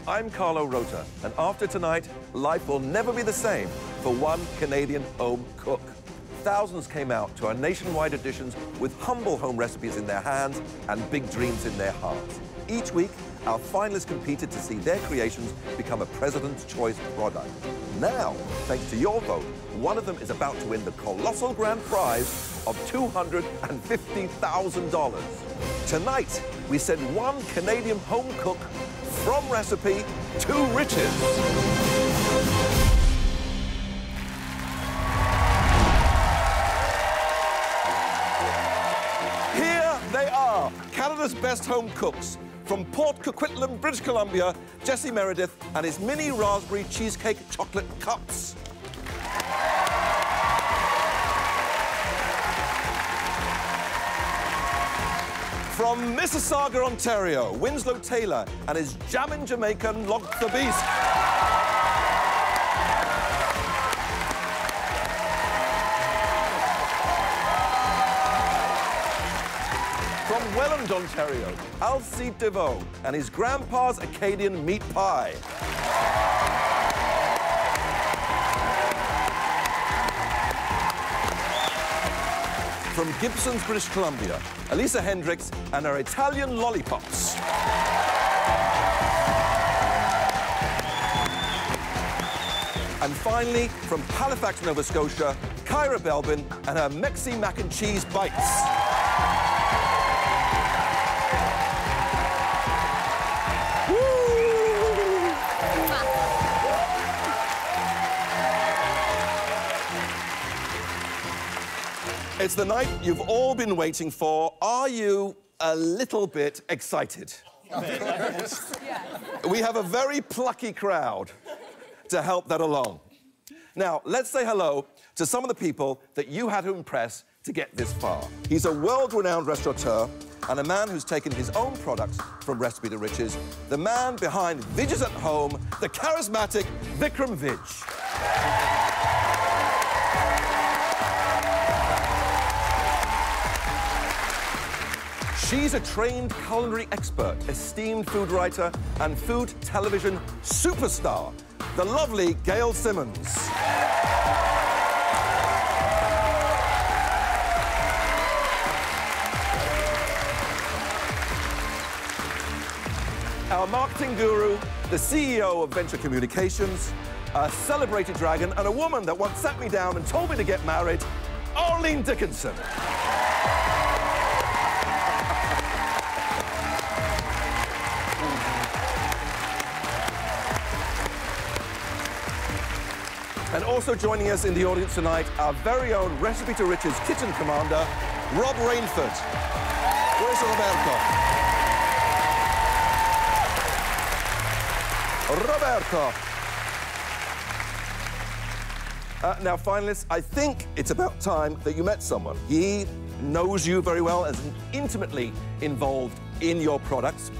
I'm Carlo Rota, and after tonight, life will never be the same for one Canadian home cook. Thousands came out to our nationwide auditions with humble home recipes in their hands and big dreams in their hearts. Each week, our finalists competed to see their creations become a President's Choice product. Now, thanks to your vote, one of them is about to win the colossal grand prize of $250,000. Tonight, we send one Canadian home cook from recipe to riches. Here they are, Canada's best home cooks. From Port Coquitlam, British Columbia, Jesse Meredith and his mini raspberry cheesecake chocolate cups. From Mississauga, Ontario, Winslow Taylor and his jammin' Jamaican log the beast. From Welland, Ontario, Alcide Desveaux and his grandpa's Acadian meat pie. From Gibson's, British Columbia, Elisa Hendricks and her Italian lollipops. And finally, from Halifax, Nova Scotia, Cyra Belbin and her Mexi mac and cheese bites. It's the night you've all been waiting for. Are you a little bit excited? We have a very plucky crowd to help that along. Now, let's say hello to some of the people that you had to impress to get this far. He's a world-renowned restaurateur and a man who's taken his own products from recipe to riches. The man behind Vidges at Home, the charismatic Vikram Vidge. She's a trained culinary expert, esteemed food writer, and food television superstar, the lovely GAIL SIMMONS. Our marketing guru, the CEO of Venture Communications, a celebrated dragon, and a woman that once sat me down and told me to get married, ARLENE Dickinson. And also joining us in the audience tonight, our very own Recipe to Riches kitchen commander, Rob Rainford. Where's Roberto? Roberto. Now, finalists, I think it's about time that you met someone. He knows you very well and is intimately involved in your products.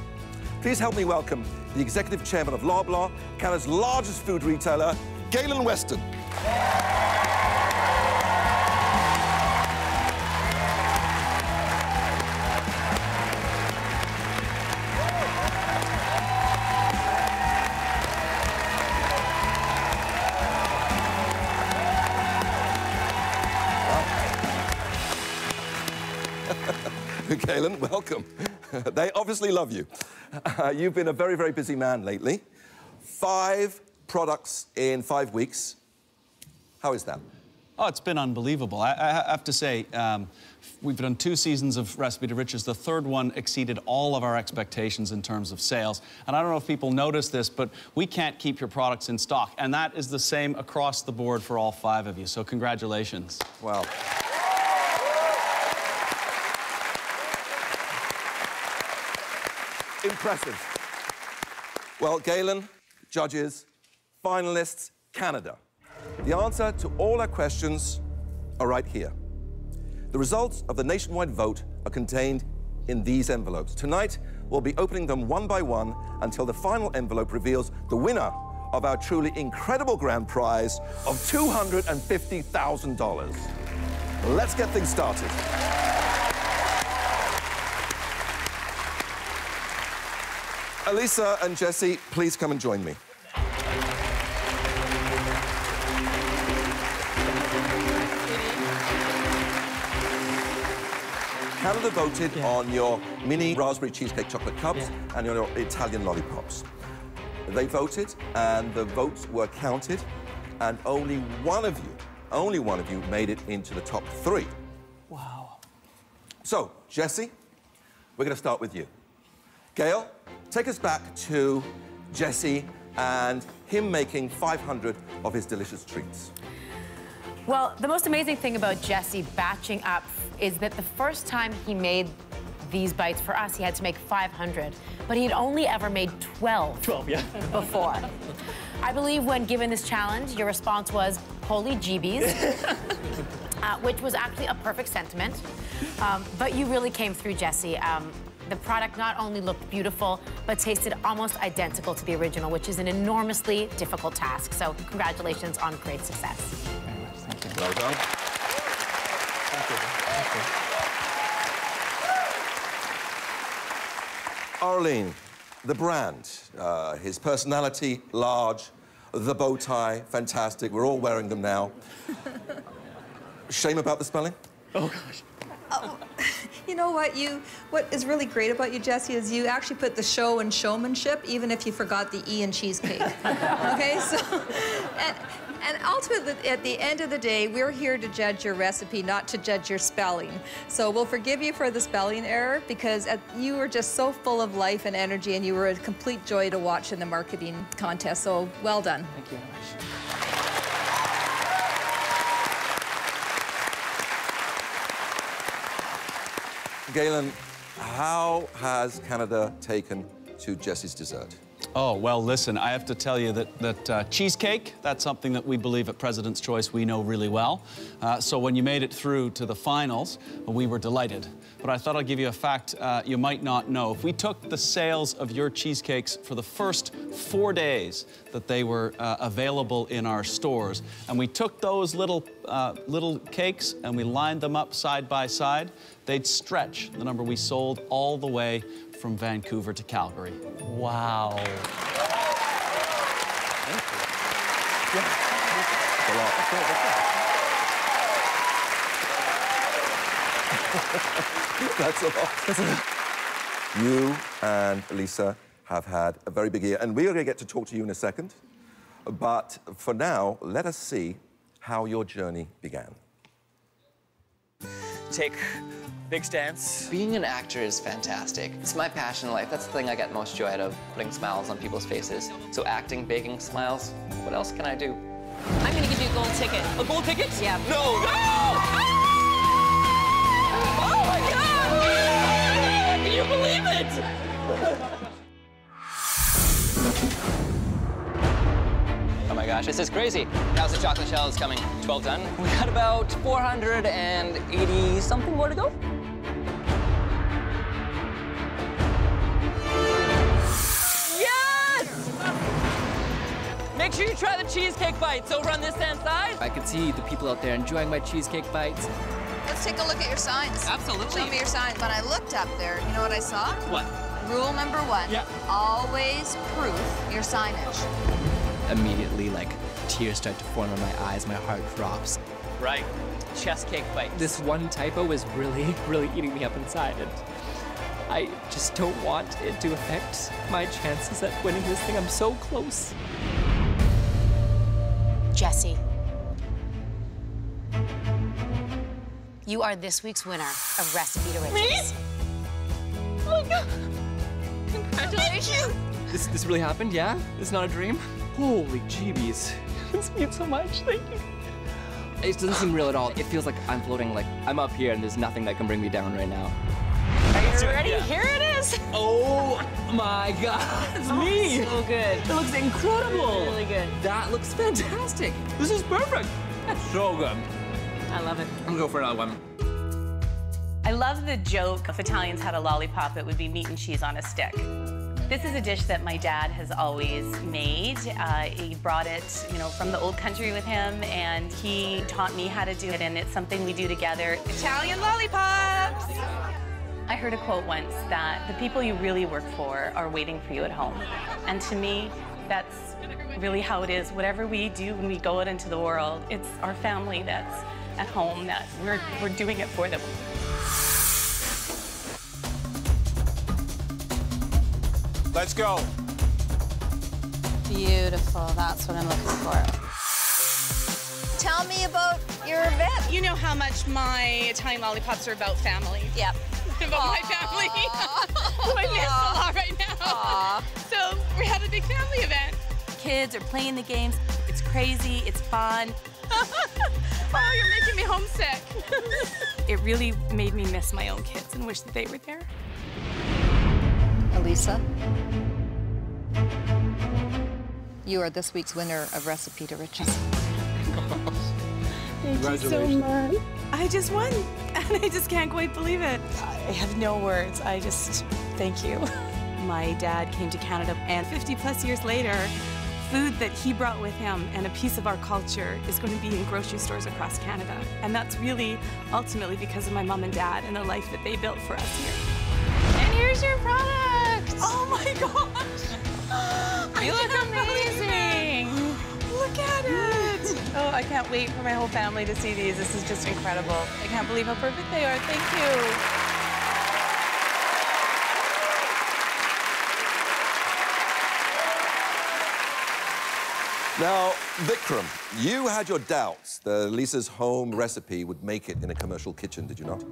Please help me welcome the executive chairman of Loblaw, Canada's largest food retailer, GALEN WESTON. GALEN, welcome. They obviously love you. You've been a very, very busy man lately. 5 products in 5 weeks. How is that? Oh, it's been unbelievable. I have to say, we've done 2 seasons of Recipe to Riches. The 3rd one exceeded all of our expectations in terms of sales. And I don't know if people notice this, but we can't keep your products in stock. And that is the same across the board for all 5 of you. So congratulations. Wow. Impressive. Well, GALEN, judges, finalists, Canada. The answer to all our questions are right here. The results of the nationwide vote are contained in these envelopes. Tonight, we'll be opening them one by one until the final envelope reveals the winner of our truly incredible grand prize of $250,000. Let's get things started. Elisa and Jesse, please come and join me. Canada voted on your mini raspberry cheesecake chocolate cups and your Italian lollipops. They voted, and the votes were counted, and only one of you made it into the top 3. Wow. So, Jesse, we're going to start with you. Gail, take us back to Jesse and him making 500 of his delicious treats. Well, the most amazing thing about Jesse batching up is that the first time he made these bites for us, he had to make 500, but he'd only ever made 12 before. I believe when given this challenge, your response was, holy jeebies, which was actually a perfect sentiment. But you really came through, Jesse. The product not only looked beautiful, but tasted almost identical to the original, which is an enormously difficult task. So congratulations on great success. Very much. Thank you. Well done. Thank you. Thank you. Arlene, the brand, his personality, large, the bow tie, fantastic. We're all wearing them now. Shame about the spelling? Oh, gosh. Oh, you know what? What is really great about you, Jesse, is you actually put the show and showmanship, even if you forgot the E in cheesecake. Okay, so, and ultimately, at the end of the day, we're here to judge your recipe, not to judge your spelling. So we'll forgive you for the spelling error because you were just so full of life and energy, and you were a complete joy to watch in the marketing contest. So well done. Thank you very much. Galen, how has Canada taken to Jesse's dessert? Oh, well, listen, I have to tell you that cheesecake, that's something that we believe at President's Choice we know really well. So when you made it through to the finals, we were delighted. But I thought I'd give you a fact you might not know. If we took the sales of your cheesecakes for the first 4 days that they were available in our stores, and we took those little cakes and we lined them up side by side, they'd stretch the number we sold all the way from Vancouver to Calgary. Wow. Thank you. Yeah. That's a lot. That's a lot. You and Elisa have had a very big year, and we're going to get to talk to you in a second. But for now, let us see how your journey began. Take big stance. Being an actor is fantastic. It's my passion in life. That's the thing I get most joy out of, putting smiles on people's faces. So acting, baking, smiles, what else can I do? I'm gonna give you a gold ticket. A gold ticket? Yeah. No! No! Oh my God! Can you believe it? Oh my gosh, this is crazy. How's the chocolate shell is coming? 12 done. We got about 480 something more to go. Yes! Make sure you try the cheesecake bites over on this hand side. I could see the people out there enjoying my cheesecake bites. Let's take a look at your signs. Absolutely. Show me your signs. When I looked up there, you know what I saw? What? Rule number 1. Yeah. Always proof your signage. Immediately, like, tears start to form in my eyes, my heart drops. Right. Chest cake bites. This one typo is really, really eating me up inside, and I just don't want it to affect my chances at winning this thing. I'm so close. Jesse, you are this week's winner of Recipe to Riches. Me? Oh my God. Congratulations. This really happened, yeah? It's not a dream? Holy jeebies. This means so much, thank you. It doesn't seem real at all. It feels like I'm floating, like I'm up here and there's nothing that can bring me down right now. Are you ready? Yeah. Here it is. Oh my God, it's me. So good. It looks incredible. Really good. That looks fantastic. This is perfect. That's so good. I love it. I'm gonna go for another one. I love the joke if Italians had a lollipop, it would be meat and cheese on a stick. This is a dish that my dad has always made. He brought it, from the old country with him, and he taught me how to do it, and it's something we do together. Italian lollipops! I heard a quote once that the people you really work for are waiting for you at home. And to me, that's really how it is. Whatever we do when we go out into the world, it's our family that's at home, that we're doing it for them. Let's go. Beautiful, that's what I'm looking for. Tell me about your event. You know how much my Italian lollipops are about family. Yep. About my family. Who I miss a lot right now. So we had a big family event. Kids are playing the games. It's crazy, it's fun. Oh, you're making me homesick. It really made me miss my own kids and wish that they were there. Elisa, you are this week's winner of Recipe to Riches. Thank you so much. I just won, and I just can't quite believe it. I have no words. I just, thank you. My dad came to Canada, and 50+ years later, food that he brought with him and a piece of our culture is going to be in grocery stores across Canada. And that's really ultimately because of my mom and dad and the life that they built for us here. And here's your product. Oh my gosh! You look amazing. Look at it! Oh, I can't wait for my whole family to see these. This is just incredible. I can't believe how perfect they are. Thank you. Now, Vikram, you had your doubts that Elisa's home recipe would make it in a commercial kitchen, did you not?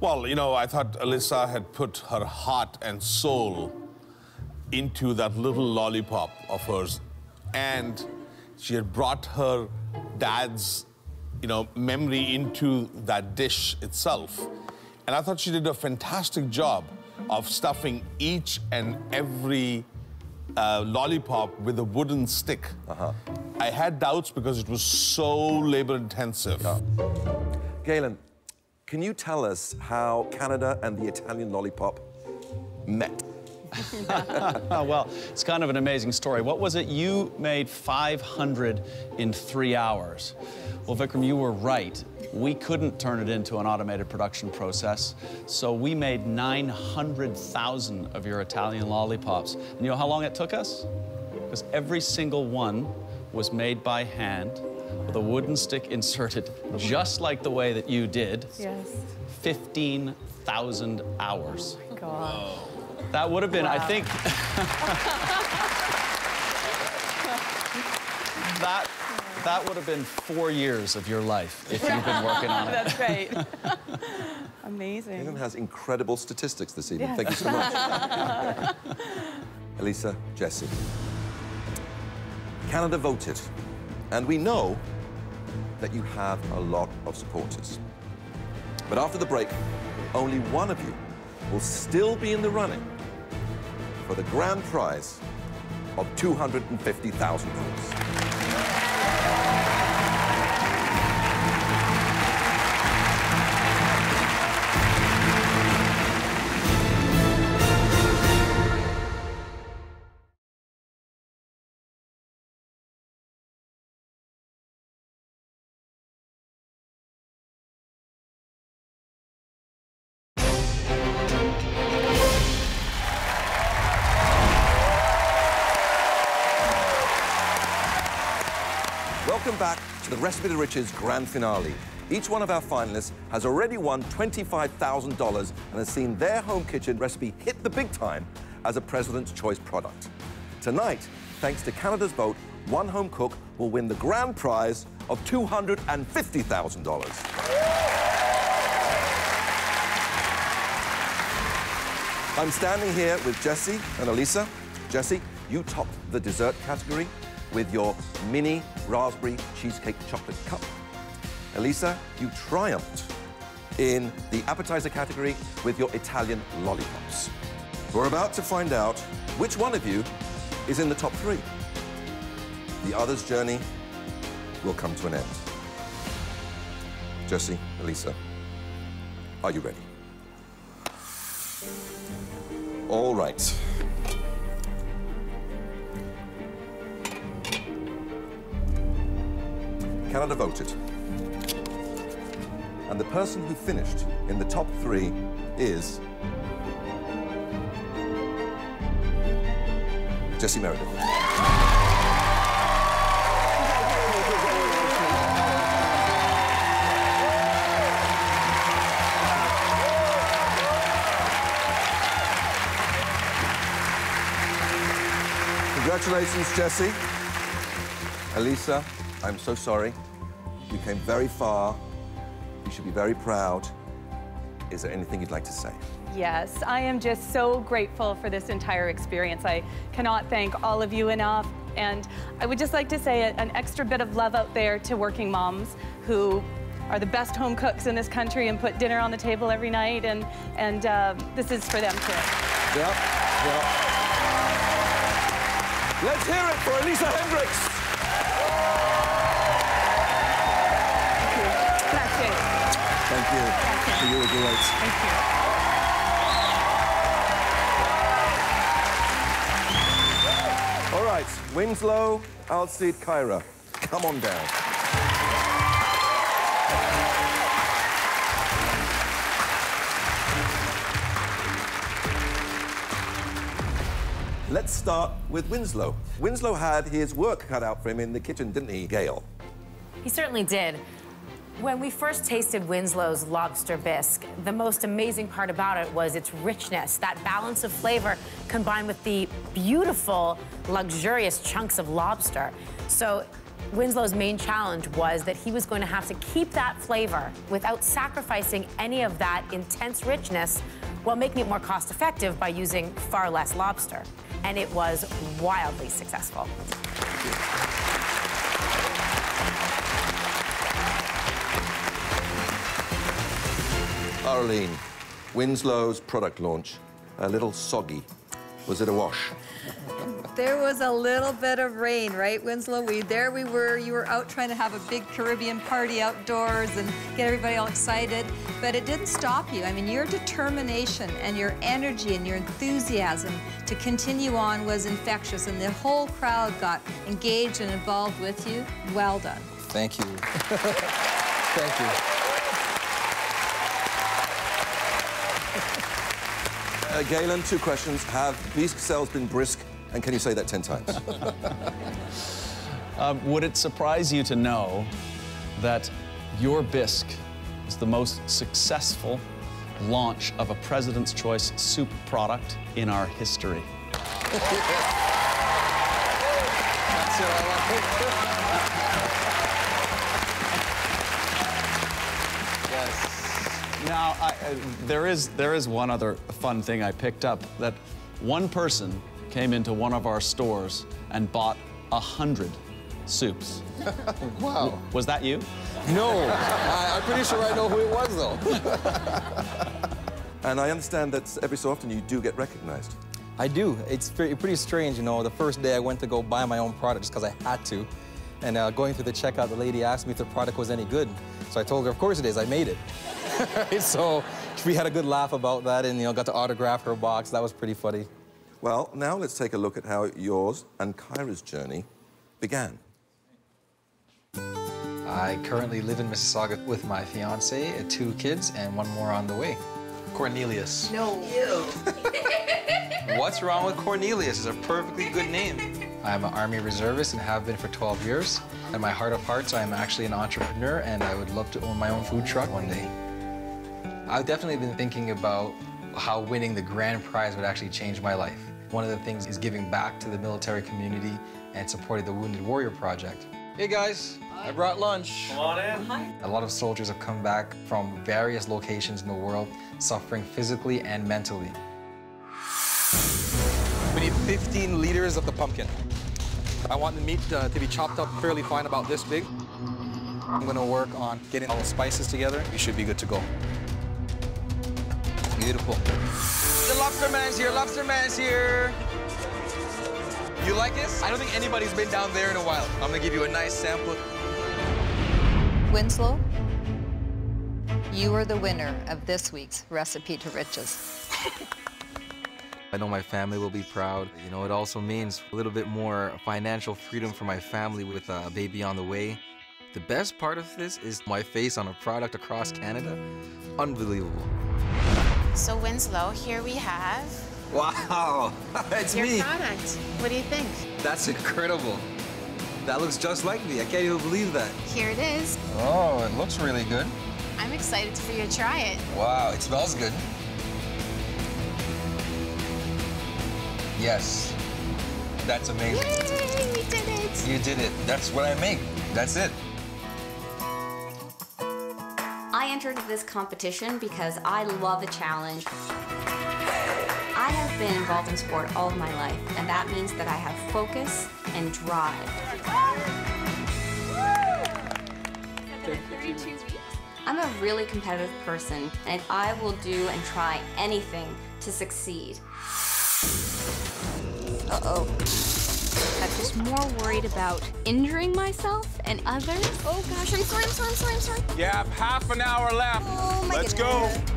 Well, you know, I thought Elisa had put her heart and soul into that little lollipop of hers, and she had brought her dad's, you know, memory into that dish itself. And I thought she did a fantastic job of stuffing each and every lollipop with a wooden stick. I had doubts because it was so labor-intensive. Galen, can you tell us how Canada and the Italian lollipop met? Well, it's kind of an amazing story. What was it? You made 500 in 3 hours. Well, Vikram, you were right. We couldn't turn it into an automated production process, so we made 900,000 of your Italian lollipops. And you know how long it took us? Because every single one was made by hand with a wooden stick inserted, just like the way that you did. Yes. 15,000 hours. Oh my God. That would have been, I think, that would have been 4 years of your life if you've been working on it. That's great. Amazing. Galen has incredible statistics this evening. Yes. Thank you so much. Elisa, Jesse. Canada voted, and we know that you have a lot of supporters. But after the break, only one of you will still be in the running for the grand prize of $250,000. Welcome back to the Recipe to Riches Grand Finale. Each one of our finalists has already won $25,000 and has seen their home kitchen recipe hit the big time as a President's Choice product. Tonight, thanks to Canada's vote, one home cook will win the grand prize of $250,000. I'm standing here with Jesse and Elisa. Jesse, you topped the dessert category with your mini raspberry cheesecake chocolate cup. Elisa, you triumphed in the appetizer category with your Italian lollipops. We're about to find out which one of you is in the top 3. The other's journey will come to an end. Jesse, Elisa, are you ready? All right. Canada voted. And the person who finished in the top 3 is Jesse Meredith. Congratulations, Jesse. Elisa, I'm so sorry. You came very far. You should be very proud. Is there anything you'd like to say? Yes, I am just so grateful for this entire experience. I cannot thank all of you enough. And I would just like to say an extra bit of love out there to working moms who are the best home cooks in this country and put dinner on the table every night. And this is for them too. Yep. Let's hear it for Elisa Hendricks. Thank you. You were great. Thank you. All right, Winslow, Alcide, Cyra, come on down. Let's start with Winslow. Winslow had his work cut out for him in the kitchen, didn't he, Gail? He certainly did. When we first tasted Winslow's lobster bisque, the most amazing part about it was its richness, that balance of flavor combined with the beautiful, luxurious chunks of lobster. So Winslow's main challenge was that he was going to have to keep that flavor without sacrificing any of that intense richness while making it more cost-effective by using far less lobster. And it was wildly successful. Arlene, Winslow's product launch, a little soggy. Was it a wash? There was a little bit of rain, right, Winslow? There we were. You were out trying to have a big Caribbean party outdoors and get everybody all excited, but it didn't stop you. I mean, your determination and your energy and your enthusiasm to continue on was infectious, and the whole crowd got engaged and involved with you. Well done. Thank you. Thank you. Galen, 2 questions. Have bisque sales been brisk? And can you say that 10 times? Would it surprise you to know that your bisque is the most successful launch of a President's Choice soup product in our history? That's what I like. Yes. Now, there is one other fun thing I picked up, that one person came into one of our stores and bought 100 soups. Wow. Was that you? No. I'm pretty sure I know who it was, though. And I understand that every so often you do get recognized. I do. It's pretty strange, you know. The first day I went to go buy my own product just because I had to. And going through the checkout, the lady asked me if the product was any good. So I told her, of course it is, I made it. So we had a good laugh about that and, you know, got to autograph her box. That was pretty funny. Well, now let's take a look at how yours and Kyra's journey began. I currently live in Mississauga with my fiance, 2 kids, and 1 more on the way. Cornelius. No. What's wrong with Cornelius? It's a perfectly good name. I'm an Army reservist and have been for 12 years. At my heart of hearts, I'm actually an entrepreneur, and I would love to own my own food truck one day. I've definitely been thinking about how winning the grand prize would actually change my life. One of the things is giving back to the military community and supporting the Wounded Warrior Project. Hey guys, I brought lunch. Come on in. Hi. A lot of soldiers have come back from various locations in the world, suffering physically and mentally. We need 15 liters of the pumpkin. I want the meat to be chopped up fairly fine, about this big. I'm gonna work on getting all the spices together. We should be good to go. Beautiful. The lobster man's here, lobster man's here. You like this? I don't think anybody's been down there in a while. I'm gonna give you a nice sample. Winslow, you are the winner of this week's Recipe to Riches. I know my family will be proud. You know, it also means a little bit more financial freedom for my family with a baby on the way. The best part of this is my face on a product across Canada. Unbelievable. So Winslow, here we have Wow, it's your me. product. What do you think? That's incredible. That looks just like me. I can't even believe that. Here it is. Oh, it looks really good. I'm excited for you to try it. Wow, it smells good. Yes, that's amazing. Yay, we did it. You did it. That's what I make. That's it. I entered this competition because I love a challenge. I have been involved in sport all of my life, and that means that I have focus and drive. 32 weeks. I'm a really competitive person, and I will do and try anything to succeed. Uh-oh. I'm just more worried about injuring myself and others. Oh gosh, I'm sorry. You have half an hour left. Oh my Let's goodness. go.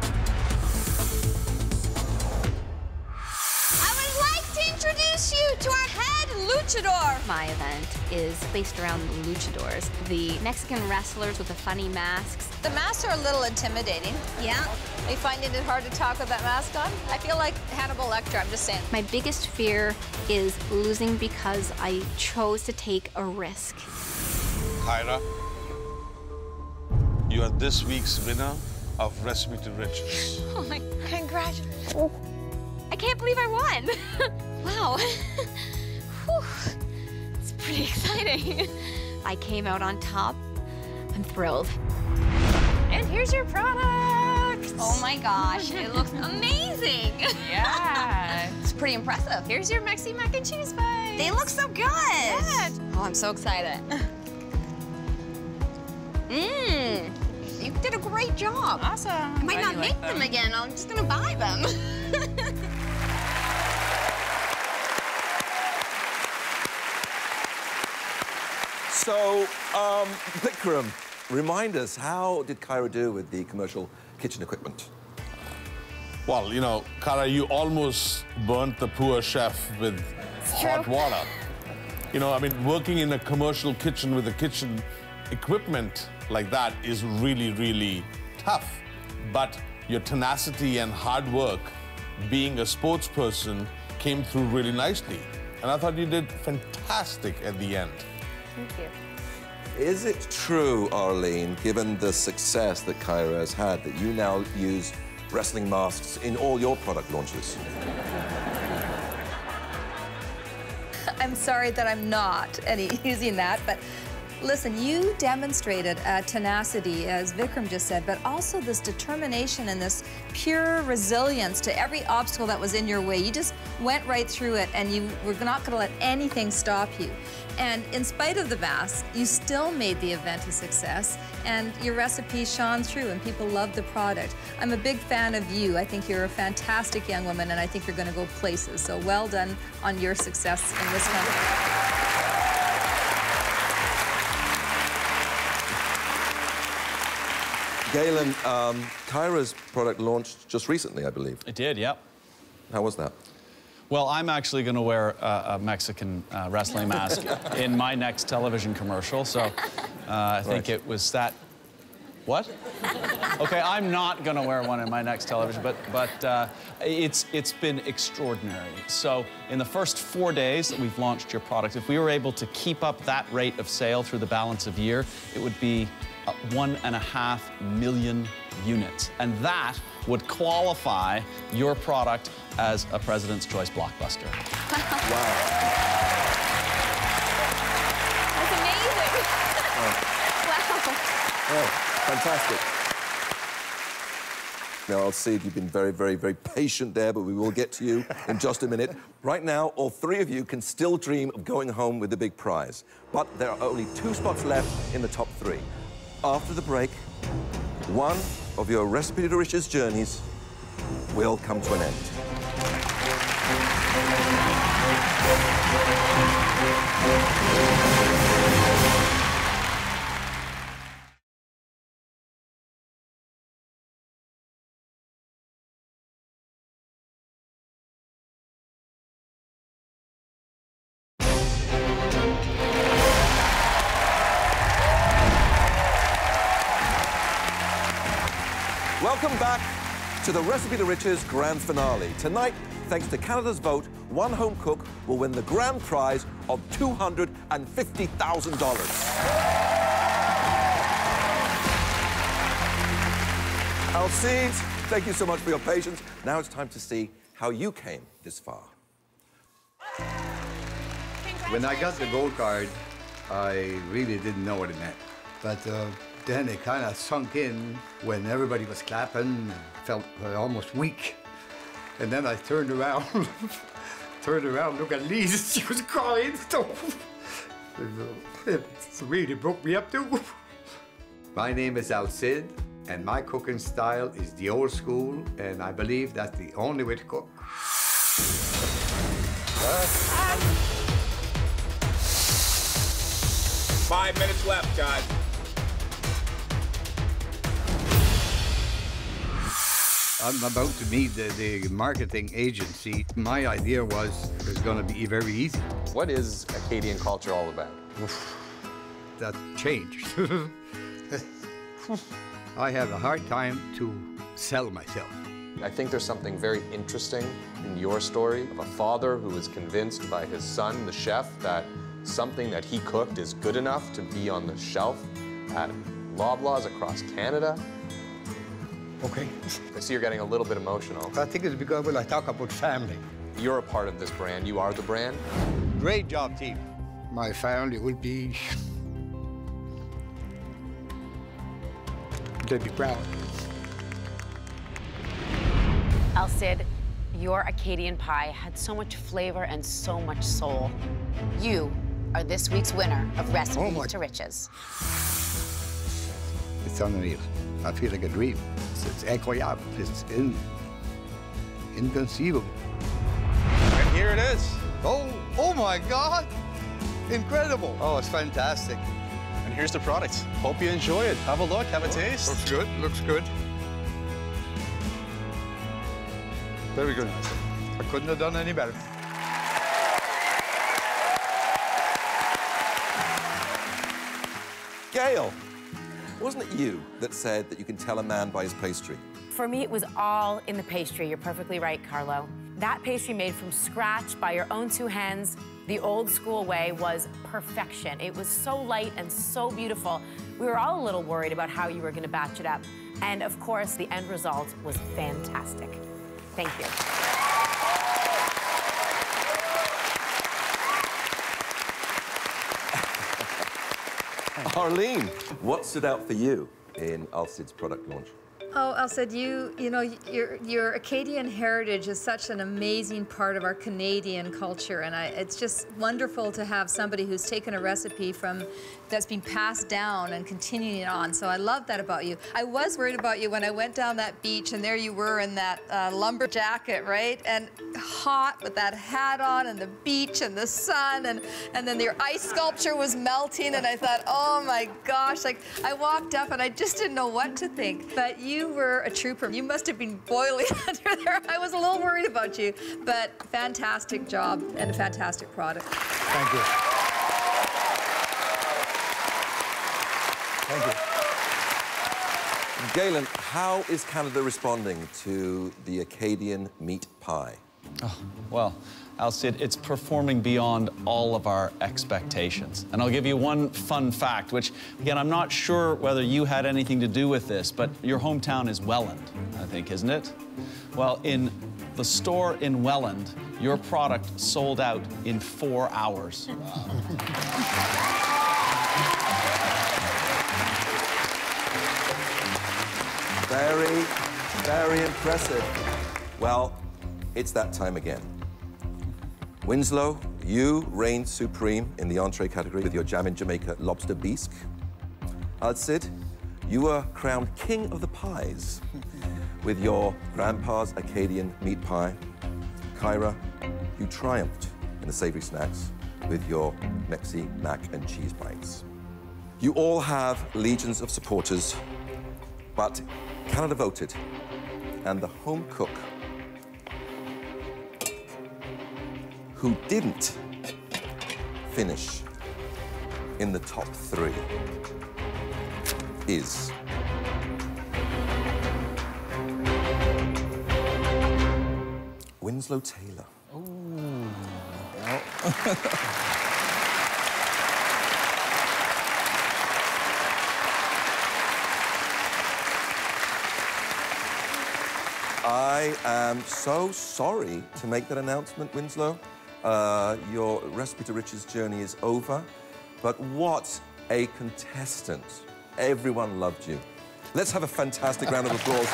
I would like to introduce you to our head luchador. My event is based around the luchadors, the Mexican wrestlers with the funny masks. The masks are a little intimidating. Yeah. Are you finding it hard to talk with that mask on? I feel like Hannibal Lecter, I'm just saying. My biggest fear is losing because I chose to take a risk. Cyra, you are this week's winner of Recipe to Riches. Oh my, congratulations. I can't believe I won. Wow. Whew. It's pretty exciting. I came out on top. I'm thrilled. And here's your product. Oh my gosh, it looks amazing. Yeah. It's pretty impressive. Here's your Mexi mac and cheese bites. They look so good. Yeah. Oh, I'm so excited. You did a great job. Awesome. I might not make them again. I'm just gonna buy them. So, Vikram, remind us, how did Cyra do with the commercial kitchen equipment? Well, you know, Cyra, you almost burnt the poor chef with hot water. You know, I mean, working in a commercial kitchen with the kitchen equipment like that is really, really tough. But your tenacity and hard work, being a sports person, came through really nicely. And I thought you did fantastic at the end. Thank you. Is it true, Arlene, given the success that Cyra has had, that you now use wrestling masks in all your product launches? I'm sorry that I'm not using that, but listen, you demonstrated tenacity, as Vikram just said, but also this determination and this pure resilience to every obstacle that was in your way. You just went right through it, and you were not going to let anything stop you. And in spite of the mask, you still made the event a success, and your recipe shone through, and people loved the product. I'm a big fan of you. I think you're a fantastic young woman, and I think you're going to go places. So well done on your success in this company. Galen, Cyra's product launched just recently, I believe. It did, yep. How was that? Well, I'm actually going to wear a Mexican wrestling mask in my next television commercial, so I think it was that... What? Okay, I'm not going to wear one in my next television, but it's been extraordinary. So in the first 4 days that we've launched your product, if we were able to keep up that rate of sale through the balance of year, it would be 1.5 million units. And that would qualify your product as a President's Choice blockbuster. Wow. That's amazing. Wow. Oh, fantastic. Now, Alcide, you've been very, very, very patient there, but we will get to you in just a minute. Right now, all three of you can still dream of going home with the big prize. But there are only 2 spots left in the top 3. After the break, one of your Recipe to Riches journeys will come to an end. Welcome back to the Recipe to Riches Grand Finale. Tonight, thanks to Canada's vote, one home cook will win the grand prize of $250,000. Alcide, thank you so much for your patience. Now it's time to see how you came this far. When I got the gold card, I really didn't know what it meant. But then it kind of sunk in when everybody was clapping and felt almost weak. And then I turned around, look at Lisa, she was crying. It really broke me up too. My name is Alcide, and my cooking style is the old school, and I believe that's the only way to cook. 5 minutes left, guys. I'm about to meet the marketing agency. My idea was it was going to be very easy. What is Acadian culture all about? That changed. I have a hard time to sell myself. I think there's something very interesting in your story of a father who was convinced by his son, the chef, that something that he cooked is good enough to be on the shelf at Loblaws across Canada. Okay. I see you're getting a little bit emotional. I think it's because when I talk about family. You're a part of this brand. You are the brand. Great job, team. My family will be... they'd be proud. Alcide, your Acadian pie had so much flavor and so much soul. You are this week's winner of Recipe to Riches. It's unreal. I feel like a dream. It's incroyable. It's inconceivable. And here it is. Oh my God! Incredible. Oh, it's fantastic. And here's the product. Hope you enjoy it. Have a look, have a taste. Looks good, looks good. Very good. I couldn't have done any better. GAIL, wasn't it you that said that you can tell a man by his pastry? For me, it was all in the pastry. You're perfectly right, Carlo. That pastry made from scratch by your own two hands, the old school way, was perfection. It was so light and so beautiful. We were all a little worried about how you were going to batch it up. And of course, the end result was fantastic. Thank you. Arlene, what stood out for you in Alcide's product launch? Oh, Alcide, you know, your Acadian heritage is such an amazing part of our Canadian culture, and it's just wonderful to have somebody who's taken a recipe that's been passed down and continuing it on. So I love that about you. I was worried about you when I went down that beach, and there you were in that lumber jacket, right? And hot with that hat on, and the beach, and the sun, and then your ice sculpture was melting, and I thought, oh my gosh, like I walked up and I just didn't know what to think. But you were a trooper. You must have been boiling under there. I was a little worried about you, but fantastic job and a fantastic product. Thank you. Thank you. Galen, how is Canada responding to the Acadian meat pie? Oh, well, Alcide, it's performing beyond all of our expectations. And I'll give you one fun fact, which, again, I'm not sure whether you had anything to do with this, but your hometown is Welland, I think, isn't it? Well, in the store in Welland, your product sold out in 4 hours. Very, very impressive. Well, it's that time again. Winslow, you reigned supreme in the entree category with your Jam in Jamaica lobster bisque. Alcide, you were crowned king of the pies with your grandpa's Acadian meat pie. Cyra, you triumphed in the savory snacks with your Mexi mac and cheese bites. You all have legions of supporters, but Canada voted, and the home cook who didn't finish in the top 3 is Winslow Taylor. Ooh. I am so sorry to make that announcement, Winslow. Your Recipe to Riches journey is over, but what a contestant. Everyone loved you. Let's have a fantastic round of applause.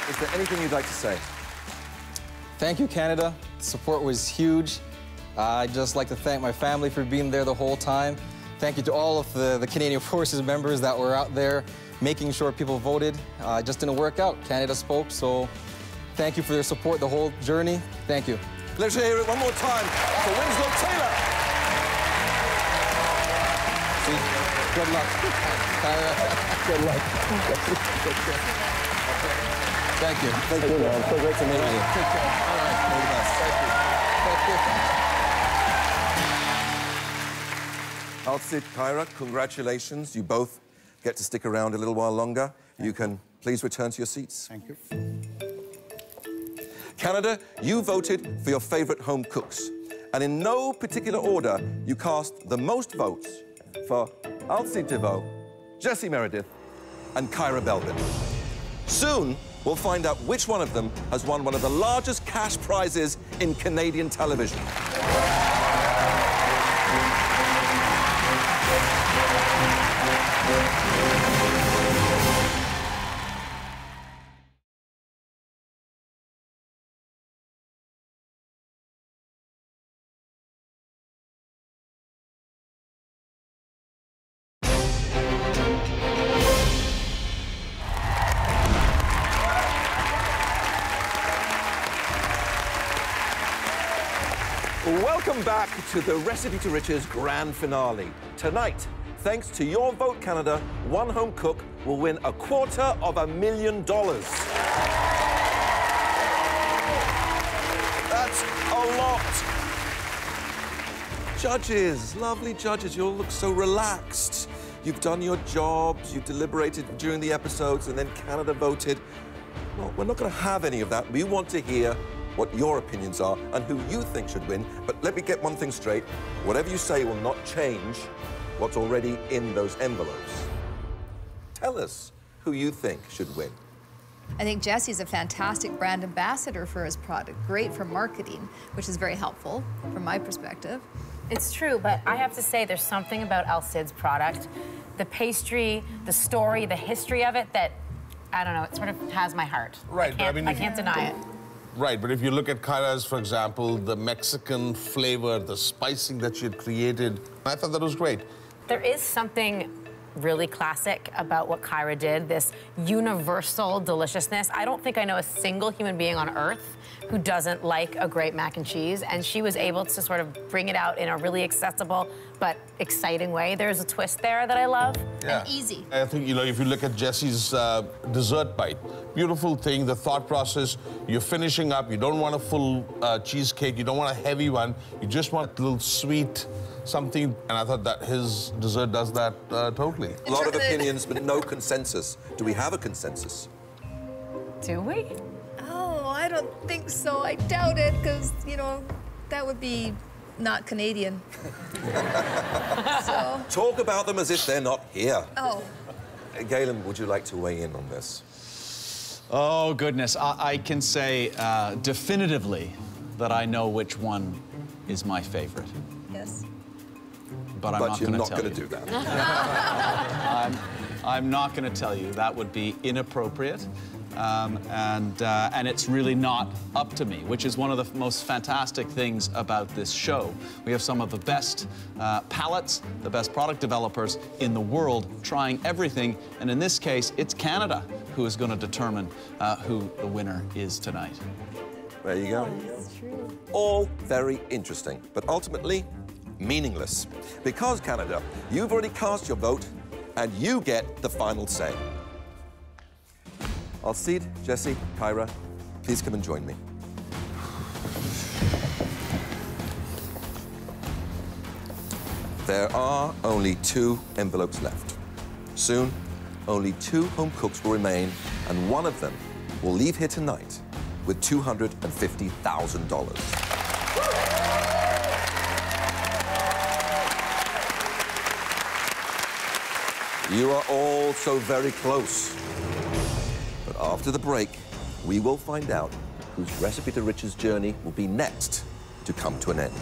Is there anything you'd like to say? Thank you, Canada. The support was huge. I'd just like to thank my family for being there the whole time. Thank you to all of the Canadian Forces members that were out there making sure people voted. It just didn't work out. Canada spoke, so thank you for your support the whole journey. Thank you. Let's hear it one more time for Winslow Taylor. Good luck. Good luck. Thank you. Thank you, man. So great to meet you. Take care. All right. All the best. Thank you. Alcide, Cyra, congratulations. You both get to stick around a little while longer. You can please return to your seats. Thank you. Canada, you voted for your favorite home cooks. And in no particular order, you cast the most votes for Alcide Desveaux, Jesse Meredith, and Cyra Belbin. Soon, we'll find out which one of them has won one of the largest cash prizes in Canadian television. Welcome back to the Recipe to Riches grand finale. Tonight, thanks to your vote, Canada, one home cook will win $250,000. That's a lot. Judges, lovely judges, you all look so relaxed. You've done your jobs, you've deliberated during the episodes, and then Canada voted. Well, we're not going to have any of that. We want to hear what your opinions are and who you think should win. But let me get one thing straight. Whatever you say will not change what's already in those envelopes. Tell us who you think should win. I think Jesse's a fantastic brand ambassador for his product. Great for marketing, which is very helpful from my perspective. It's true, but I have to say there's something about Alcide's product, the pastry, the story, the history of it that, I don't know, it sort of has my heart. Right, I can't deny it. Right, but if you look at Cyra's, for example, the Mexican flavor, the spicing that she had created, I thought that was great. There is something really classic about what Cyra did, this universal deliciousness. I don't think I know a single human being on Earth who doesn't like a great mac and cheese, and she was able to sort of bring it out in a really accessible but exciting way. There's a twist there that I love. Yeah. And easy. I think, you know, if you look at Jesse's dessert bite, beautiful thing, the thought process, you're finishing up, you don't want a full cheesecake, you don't want a heavy one, you just want a little sweet something, and I thought that his dessert does that totally. A lot of opinions, but no consensus. Do we have a consensus? Do we? Oh, I don't think so. I doubt it, because, you know, that would be not Canadian. So. Talk about them as if they're not here. Oh. Galen, would you like to weigh in on this? Oh, goodness. I can say definitively that I know which one is my favorite. Yes. But I'm not going to tell you. But you're not going to do that. I'm not going to tell you. That would be inappropriate. And it's really not up to me, which is one of the most fantastic things about this show. We have some of the best palates, the best product developers in the world trying everything. And in this case, it's Canada who is going to determine who the winner is tonight. There you go. That's true. All very interesting, but ultimately meaningless. Because, Canada, you've already cast your vote, and you get the final say. Alcide, Jesse, Cyra, please come and join me. There are only 2 envelopes left. Soon, only 2 home cooks will remain, and one of them will leave here tonight with $250,000. You are all so very close. But after the break, we will find out whose Recipe to Riches journey will be next to come to an end.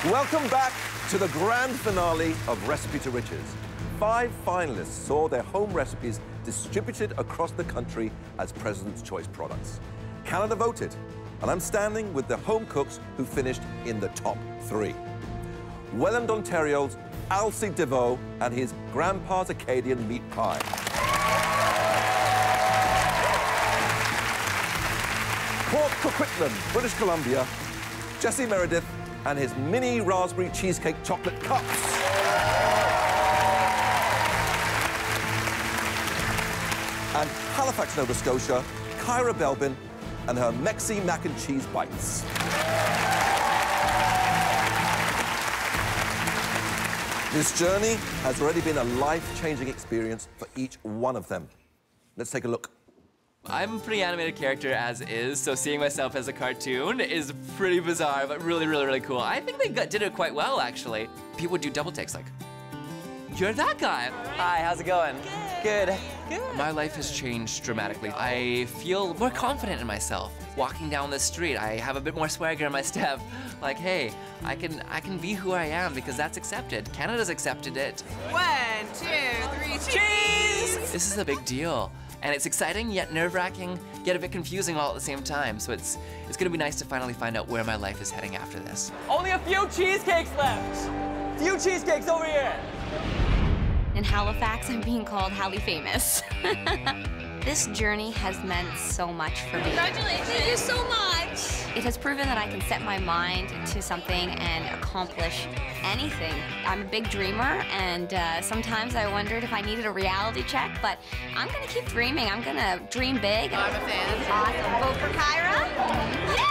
Welcome back to the grand finale of Recipe to Riches. 5 finalists saw their home recipes distributed across the country as President's Choice products. Canada voted, and I'm standing with the home cooks who finished in the top 3. Welland, Ontario's Alcide Desveaux and his Grandpa's Acadian meat pie. Port Coquitlam, British Columbia, Jesse Meredith and his mini raspberry cheesecake chocolate cups. And Halifax, Nova Scotia, Cyra Belbin and her Mexi mac and cheese bites. This journey has already been a life-changing experience for each one of them. Let's take a look. I'm a pretty animated character as is, so seeing myself as a cartoon is pretty bizarre, but really, really, really cool. I think they did it quite well, actually. People would do double takes like, you're that guy. Hi, how's it going? Good. My life has changed dramatically. I feel more confident in myself. Walking down the street, I have a bit more swagger in my step. Like, hey, I can be who I am because that's accepted. Canada's accepted it. 1, 2, 3, cheese! This is a big deal. And it's exciting, yet nerve-wracking, yet a bit confusing all at the same time. So it's gonna be nice to finally find out where my life is heading after this. Only a few cheesecakes left. Few cheesecakes over here. In Halifax, I'm being called Hallie Famous. This journey has meant so much for me. Congratulations. Thank you so much. It has proven that I can set my mind to something and accomplish anything. I'm a big dreamer, and sometimes I wondered if I needed a reality check, but I'm gonna keep dreaming. I'm gonna dream big. I'm a fan. Awesome. Vote for Cyra. Yay!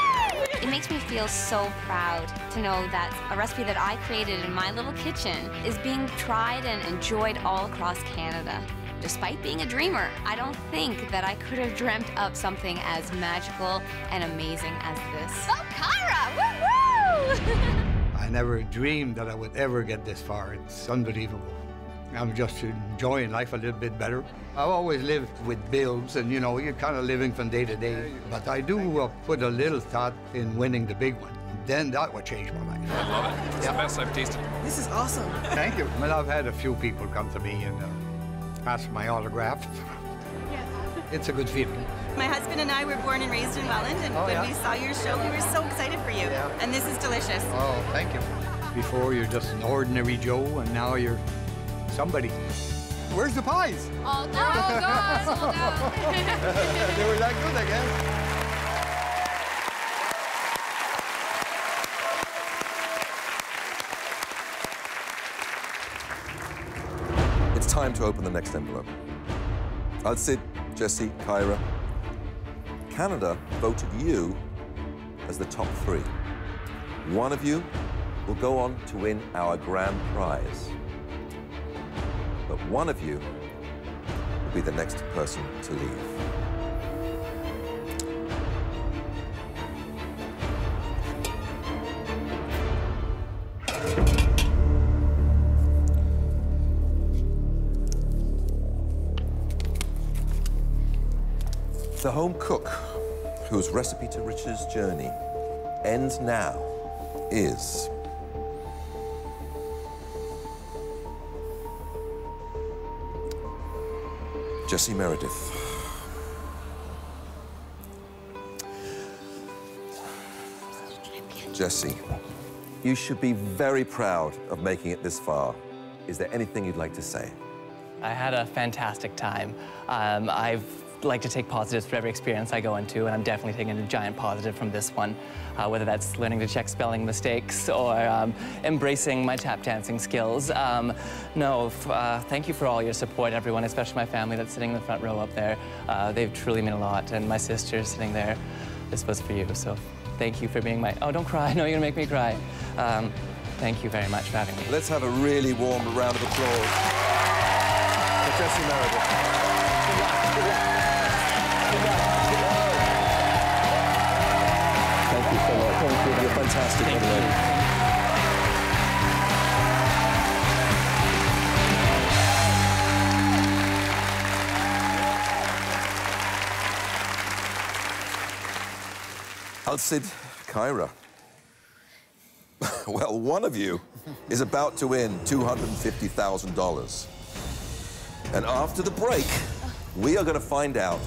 It makes me feel so proud to know that a recipe that I created in my little kitchen is being tried and enjoyed all across Canada. Despite being a dreamer, I don't think that I could have dreamt up something as magical and amazing as this. Oh, Cyra! Woo-woo! I never dreamed that I would ever get this far. It's unbelievable. I'm just enjoying life a little bit better. I've always lived with bills, and you know, you're kind of living from day to day. But I do put a little thought in winning the big one. Then that would change my life. I love it. It's the best I've tasted. This is awesome. Thank you. Well, I've had a few people come to me and ask my autograph. It's a good feeling. My husband and I were born and raised in Welland, and when we saw your show, we were so excited for you. Yeah. And this is delicious. Oh, thank you. Before, you're just an ordinary Joe, and now you're somebody. Where's the pies? All gone. All gone. Sold out. They were that good, I guess. It's time to open the next envelope. Alcide, Jesse, Cyra. Canada voted you as the top 3. One of you will go on to win our grand prize. But one of you will be the next person to leave. The home cook whose Recipe to Riches journey ends now is Jesse Meredith. Jesse, you should be very proud of making it this far. Is there anything you'd like to say? I had a fantastic time. I've like to take positives for every experience I go into, and I'm definitely taking a giant positive from this one, whether that's learning to check spelling mistakes or embracing my tap dancing skills. Thank you for all your support, everyone, especially my family that's sitting in the front row up there. They've truly meant a lot, and my sister sitting there. This was for you, so thank you for being my... Oh, don't cry. No, you're gonna make me cry. Thank you very much for having me. Let's have a really warm round of applause for Jesse Meredith. Thank you so much. Thank you. You're fantastic, by the way. Alcide, Cyra. Well, one of you is about to win $250,000. And after the break, we are going to find out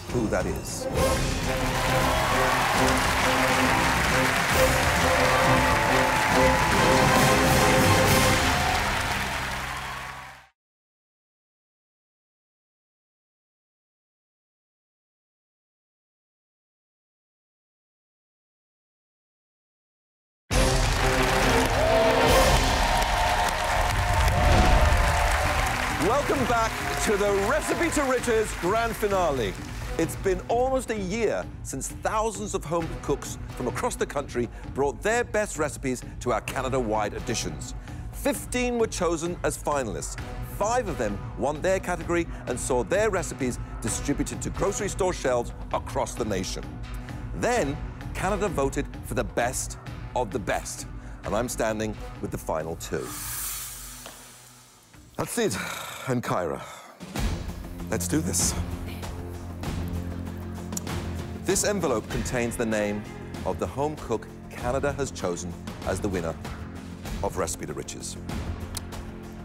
who that is. Welcome back to the Recipe to Riches Grand Finale. It's been almost a year since thousands of home cooks from across the country brought their best recipes to our Canada-wide editions. 15 were chosen as finalists. 5 of them won their category and saw their recipes distributed to grocery store shelves across the nation. Then, Canada voted for the best of the best, and I'm standing with the final 2. Alcide and Cyra, let's do this. This envelope contains the name of the home cook Canada has chosen as the winner of Recipe to Riches.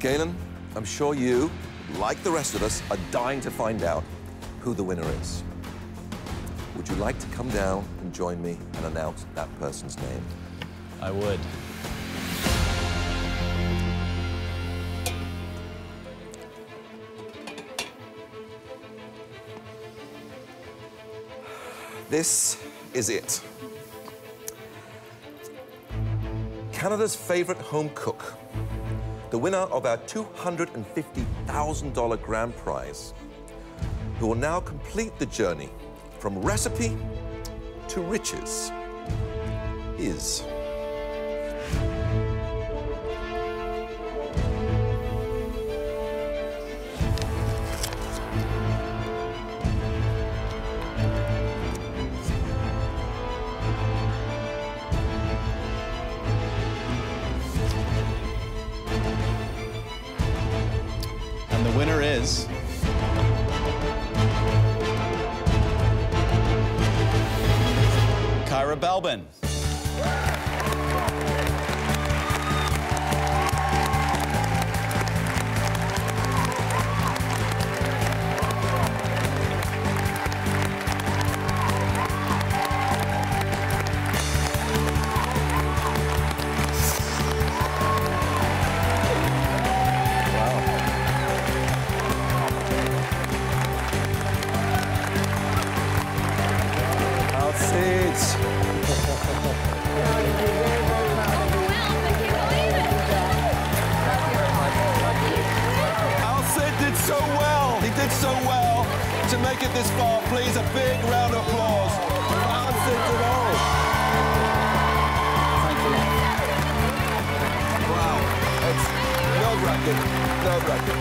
Galen, I'm sure you, like the rest of us, are dying to find out who the winner is. Would you like to come down and join me and announce that person's name? I would. This is it. Canada's favorite home cook, the winner of our $250,000 grand prize, who will now complete the journey from recipe to riches, is... And the winner is... Cyra Belbin. Alcide did so well. He did so well to make it this far. Please, a big round of applause for Alcide Desveaux. Wow, it's nerve-wracking, nerve-wracking.